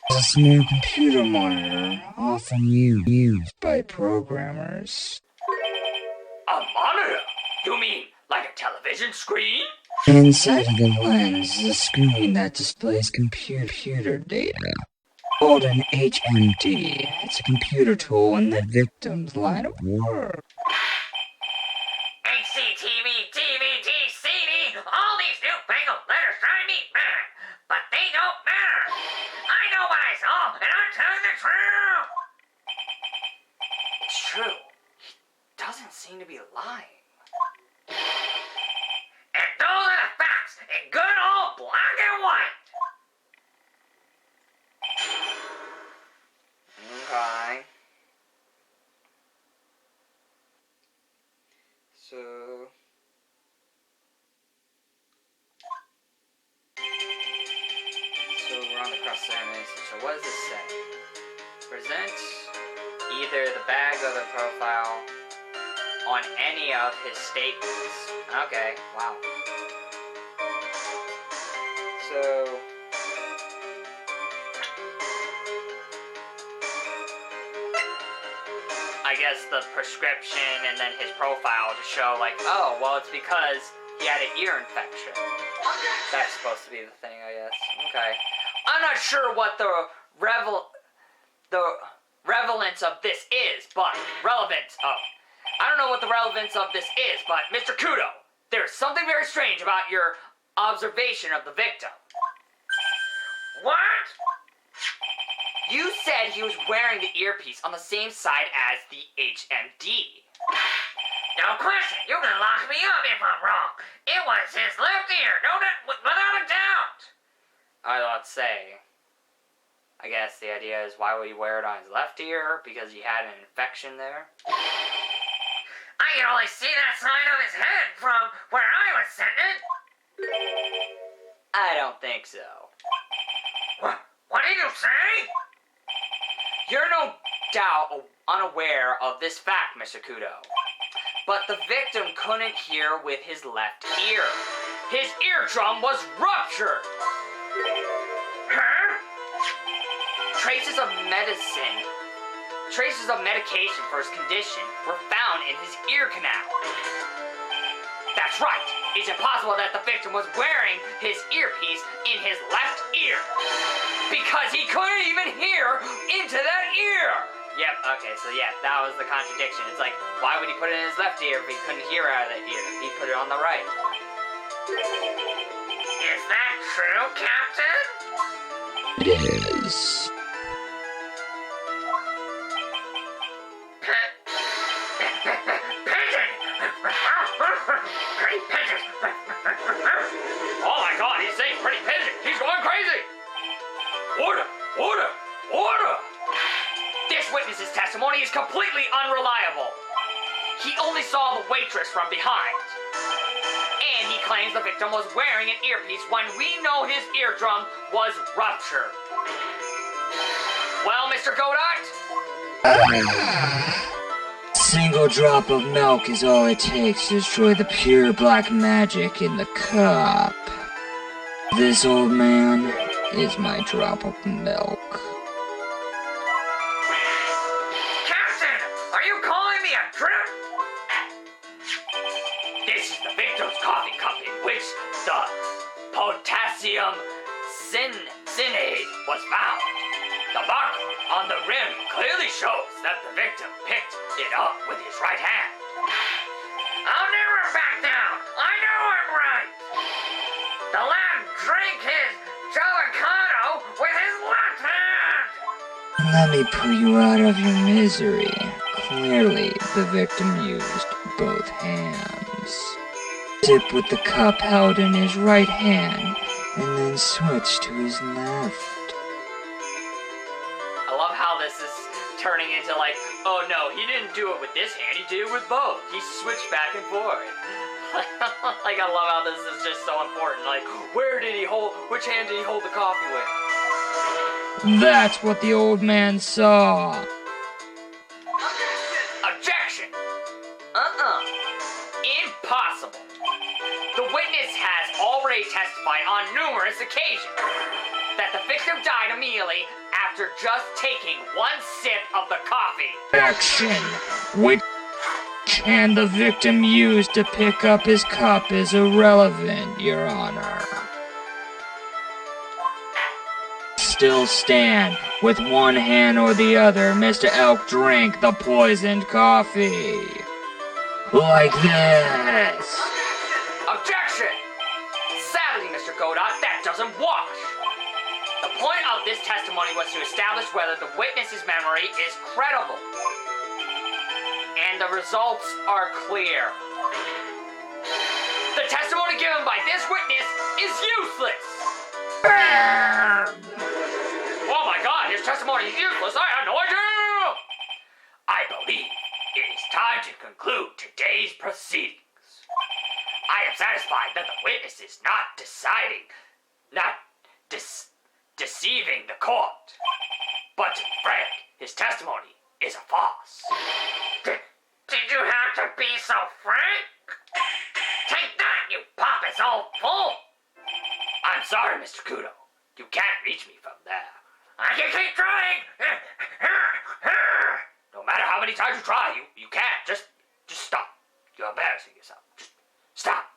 It's a small computer monitor, often used by programmers. A monitor? You mean like a television screen? Inside of the lens is a screen that displays computer data. Called an HMD. It's a computer tool in the victim's line of work. HCTV, DVD, CD, all these newfangled letters drive me mad. But they don't matter. I know what I saw, and I'm telling the truth. true. He doesn't seem to be lying. And those are the facts in good old black and white. Okay. So we're on the cross ceremony. So what does this say? Present either the bag or the profile on any of his statements. Okay, wow. So I guess the prescription and then his profile to show like, oh, well, it's because he had an ear infection. That's supposed to be the thing, I guess. Okay. I'm not sure what the relevance of this is, but I don't know what the relevance of this is, but Mr. Kudo, there's something very strange about your observation of the victim. What? You said he was wearing the earpiece on the same side as the HMD. No question, you can lock me up if I'm wrong. It was his left ear, without a doubt. I was about to say, I guess the idea is why would he wear it on his left ear? Because he had an infection there? I can only see that side of his head from where I was sitting. I don't think so. What did you say? You're no doubt unaware of this fact, Mr. Kudo. But the victim couldn't hear with his left ear. His eardrum was ruptured. Huh? Traces of medication for his condition were found in his ear canal. That's right. It's impossible that the victim was wearing his earpiece in his left ear. Because he couldn't even hear into that ear. Yep, okay, so yeah, that was the contradiction. It's like, why would he put it in his left ear if he couldn't hear out of that ear? He put it on the right. Is that true, Captain? It is. Pretty pigeon! Oh my god, he's saying pretty pigeon! He's going crazy! Order! Order! Order! This witness's testimony is completely unreliable. He only saw the waitress from behind. And he claims the victim was wearing an earpiece when we know his eardrum was ruptured. Well, Mr. Godot? Single drop of milk is all it takes to destroy the pure black magic in the cup. This old man is my drop of milk. Captain, are you calling me a drip? This is the victim's coffee cup in which the potassium cinnate was found. The mark on the rim clearly shows that the victim picked it up with his right hand. I'll never back down. I know I'm right. The lad drank his gelato with his left hand. Let me pull you out of your misery. Clearly, the victim used both hands. Dip with the cup held in his right hand, and then switch to his left. I love how this is turning into like, oh no, he didn't do it with this hand, he did it with both. He switched back and forth. Like, I love how this is just so important. Like, which hand did he hold the coffee with? That's what the old man saw. Objection! Impossible. The witness has already testified on numerous occasions that the victim died immediately after just taking one sip of the coffee. Action. Which hand the victim used to pick up his cup is irrelevant, Your Honor. Still stand. With one hand or the other, Mr. Elk drank the poisoned coffee. Like this. Objection! Sadly, Mr. Godot, that doesn't wash. The point of this testimony was to establish whether the witness's memory is credible. and the results are clear. The testimony given by this witness is useless. Oh my God, his testimony is useless. I had no idea. I believe it is time to conclude today's proceedings. I am satisfied that the witness is not deceiving the court. But to be frank, his testimony is a farce. Did you have to be so frank? Take that, you pompous old fool! I'm sorry, Mr. Kudo. You can't reach me from there. I can keep trying! No matter how many times you try, you can't. Just stop. You're embarrassing yourself. Just stop.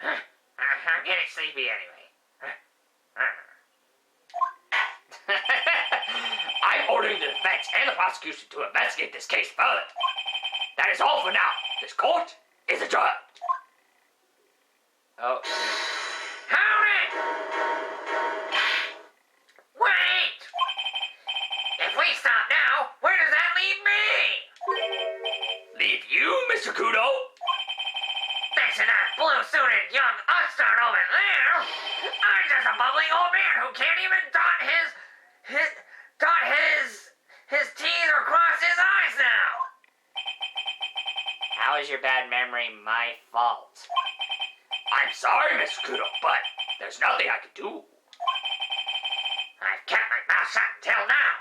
I'm getting sleepy anyway. I'm ordering the defense and the prosecution to investigate this case further. That is all for now. This court is adjourned. Oh. Hold it! Wait! If we stop now, where does that leave me? Leave you, Mr. Kudo? Thanks to that blue-suited young upstart over there, I'm just a bubbling old man who can't even dot his T's or cross his I's now. How is your bad memory my fault? I'm sorry, Mr. Kudo, but there's nothing I can do. I've kept my mouth shut until now,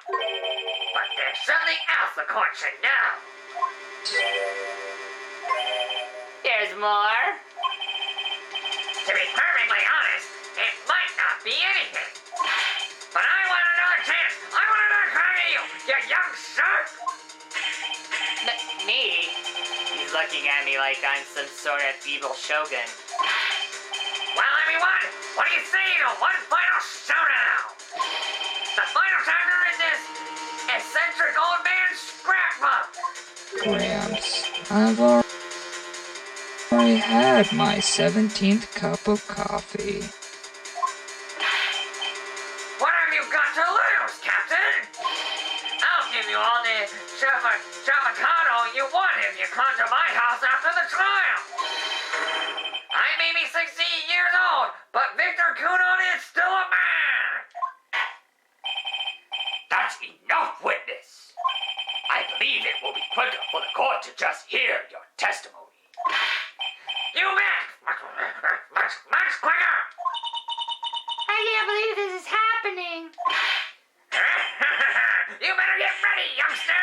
but there's something else the court should know. There's more. To be perfectly honest, it might not be anything. But I want another chance. I want another crack at you, you young shark. Me? He's looking at me like I'm some sort of evil shogun. Well, everyone, what do you say to one final showdown? The final chapter in this eccentric old man's scrapbook. Gramps, I've already had my 17th cup of coffee. What have you got to lose, Captain? I'll give you all the chavacano you want if you come to my house after the trial. I may be 60 years old, but Victor Kudo is still a man. That's enough, witness. I believe it will be quicker for the court to just hear your testimony. You bet! Much quicker! I can't believe this is happening. You better get ready, youngster!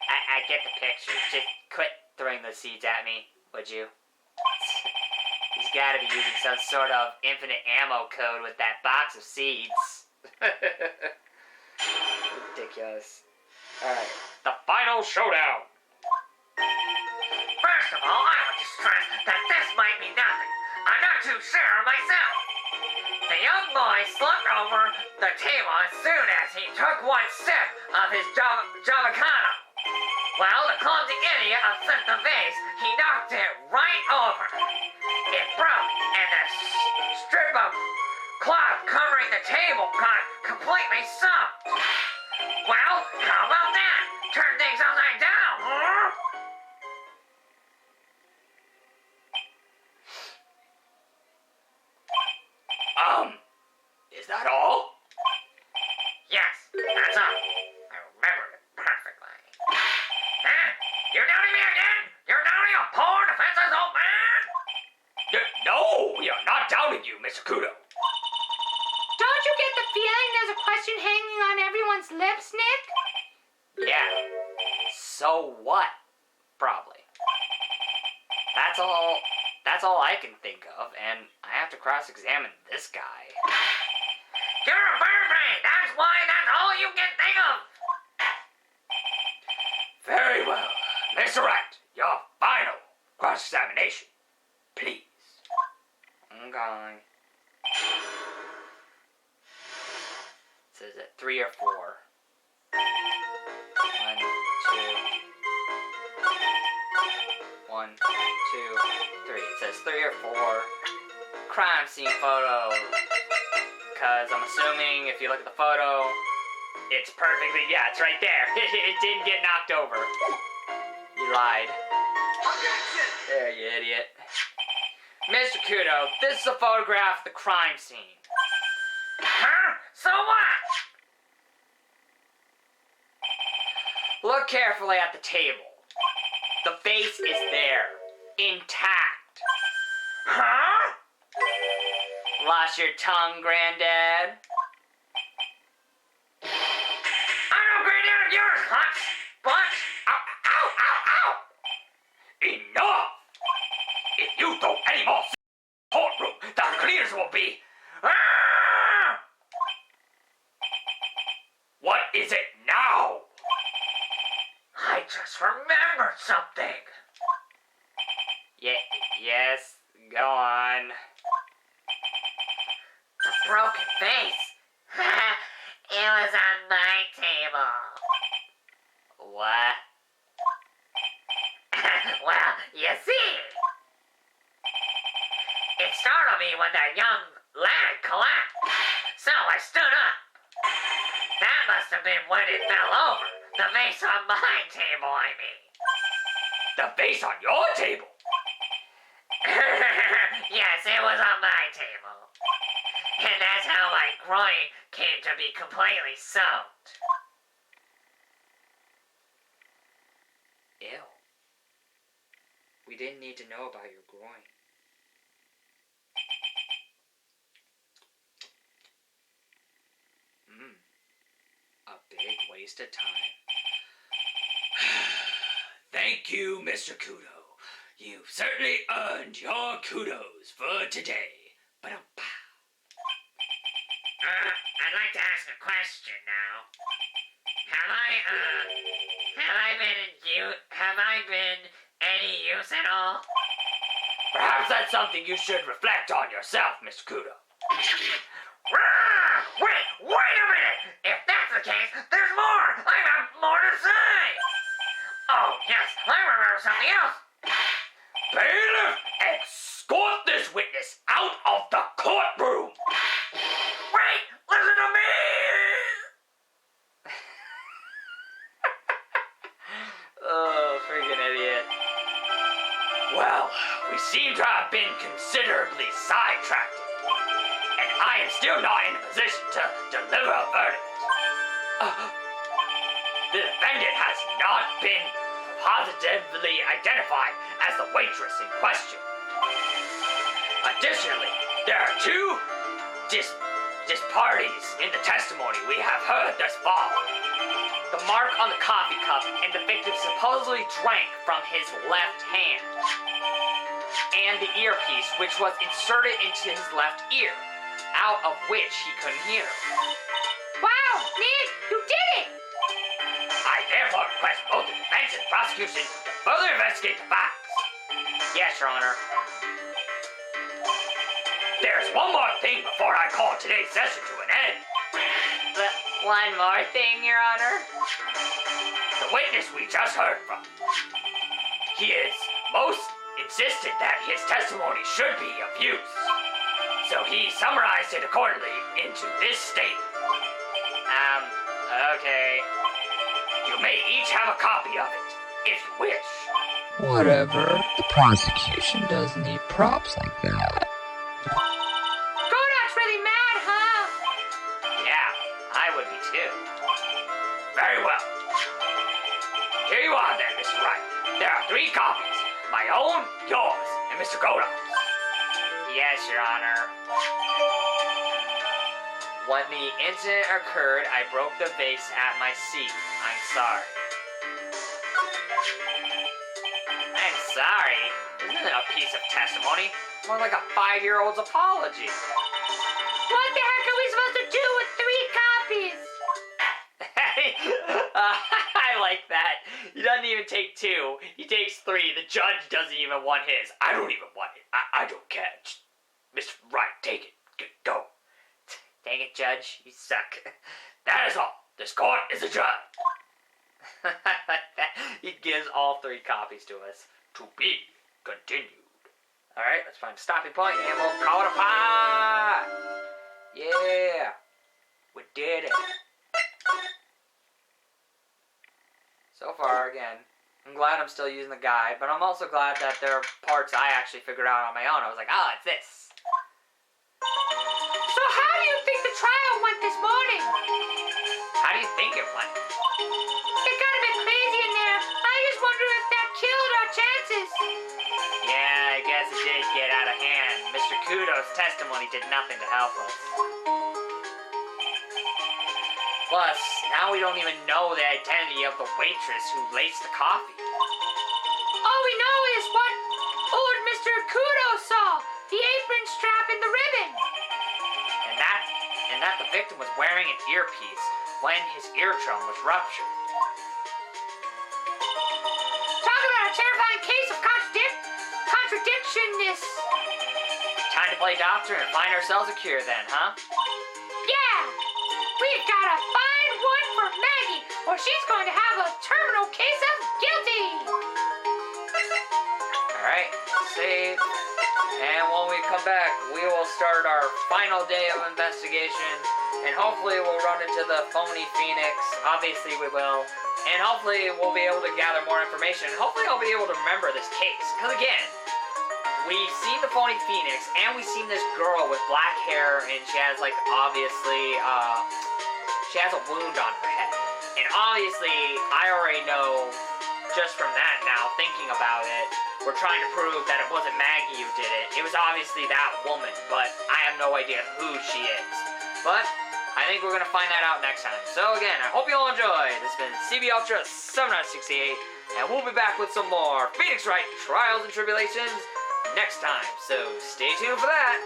I get the picture. Just quit throwing those seeds at me, would you? He's gotta be using some sort of infinite ammo code with that box of seeds. Ridiculous. Alright. The final showdown. First of all, I want to stress that this might be nothing. I'm not too sure myself. The young boy slumped over the table as soon as he took one sip of his Javacano. Well, the clumsy idiot upset the vase. He knocked it right over. It broke, and the strip of cloth covering the table got completely soaked. Well, how about that? Turn things upside down, huh? Is that all? Yes, that's all. I remember it perfectly. Huh? You're doubting me again? You're doubting a poor defenseless old man? No, we are not doubting you, Mr. Kudo. Don't you get the feeling there's a question hanging on everyone's lips, Nick? Yeah. So what? Probably. That's all I can think of, and I have to cross-examine this guy. You're a bird-brain. That's why that's all you can think of. Very well. Mr. Wright, your final cross-examination, please. I'm going. So is it 3 or 4? 1, 2, 3. It says 3 or 4. Crime scene photo. Because I'm assuming if you look at the photo, it's perfectly, yeah, it's right there. It didn't get knocked over. You He lied. There, you idiot. Mr. Kudo, this is a photograph of the crime scene. Huh? So what? Look carefully at the table. The face is there, intact. Huh? Lost your tongue, Granddad? I know Granddad of yours, Hutch, but... Ow, ow, ow, ow! Enough! If you throw any more courtroom, the cleaners will be... Ah! What is it now? I just remembered something. Yes, go on. The broken vase. It was on my table. What? Well, you see. It startled me when that young lad collapsed. So I stood up. That must have been when it fell over. The vase on my table, I mean. The vase on your table? Yes, it was on my table. And that's how my groin came to be completely soaked. Ew. We didn't need to know about your groin. A big waste of time. Thank you, Mr. Kudo. You've certainly earned your kudos for today. Ba-dum-pow. I'd like to ask a question now. Have I been any use at all? Perhaps that's something you should reflect on yourself, Mr. Kudo. Wait a minute! If that's the case, there's more! I have more to say! Oh, yes, I remember something else! Bailiff, escort this witness out of the courtroom! Wait! Listen to me! Oh, freaking idiot. Well, we seem to have been considerably sidetracked, and I am still not in a position to deliver a verdict. The defendant has not been positively identified as the waitress in question. Additionally, there are two disparities in the testimony we have heard thus far. The mark on the coffee cup and the victim supposedly drank from his left hand. And the earpiece, which was inserted into his left ear, out of which he couldn't hear. Wow, Nick, you did it! I therefore request both the defense and prosecution to further investigate the facts. Yes, Your Honor. There's one more thing before I call today's session to an end. One more thing, Your Honor. The witness we just heard from. He is most insistent that his testimony should be of use. So he summarized it accordingly into this statement. Okay. You may each have a copy of it, if you wish. Whatever. The prosecution doesn't need props like that. Godot's really mad, huh? Yeah, I would be too. Very well. Here you are then, Mr. Wright. There are 3 copies. My own, yours, and Mr. Godot's. Yes, Your Honor. When the incident occurred, I broke the vase at my seat. I'm sorry. I'm sorry? Isn't it a piece of testimony? More like a 5-year-old's apology. What the heck are we supposed to do with 3 copies? I like that. He doesn't even take 2. He takes 3. The judge doesn't even want his. I don't even want it. I don't care. Just, Mr. Wright, take it. Go. Dang it, Judge. You suck. That is all. This court is adjourned. He gives all 3 copies to us. To be continued. Alright, let's find a stopping point and we'll call it a pie! Yeah! We did it. So far, again, I'm glad I'm still using the guide, but I'm also glad that there are parts I actually figured out on my own. I was like, oh, it's this. So how do you think the trial went this morning? How do you think it went? It got a bit crazy in there. I just wonder if that killed our chances. Yeah, I guess it did get out of hand. Mr. Kudo's testimony did nothing to help us. Plus, now we don't even know the identity of the waitress who laced the coffee. All we know is what old Mr. Kudo saw. The apron strap and the ribbon. And that the victim was wearing an earpiece when his eardrum was ruptured. Talk about a terrifying case of contradictionness. Time to play doctor and find ourselves a cure then, huh? Yeah! We've got to find one for Maggie, or she's going to have a terminal case of guilty! Alright, save. And when we come back, we will start our final day of investigation. And hopefully we'll run into the phony Phoenix. Obviously we will. And hopefully we'll be able to gather more information. Hopefully I'll be able to remember this case. Because again, we've seen the phony Phoenix, and we've seen this girl with black hair, and she has, like, obviously, she has a wound on her head. And obviously, I already know, just from that now, thinking about it, we're trying to prove that it wasn't Maggie who did it. It was obviously that woman, but I have no idea who she is. But I think we're going to find that out next time. So again, I hope you all enjoyed. This has been CB Ultra 7968, and we'll be back with some more Phoenix Wright Trials and Tribulations next time. So stay tuned for that.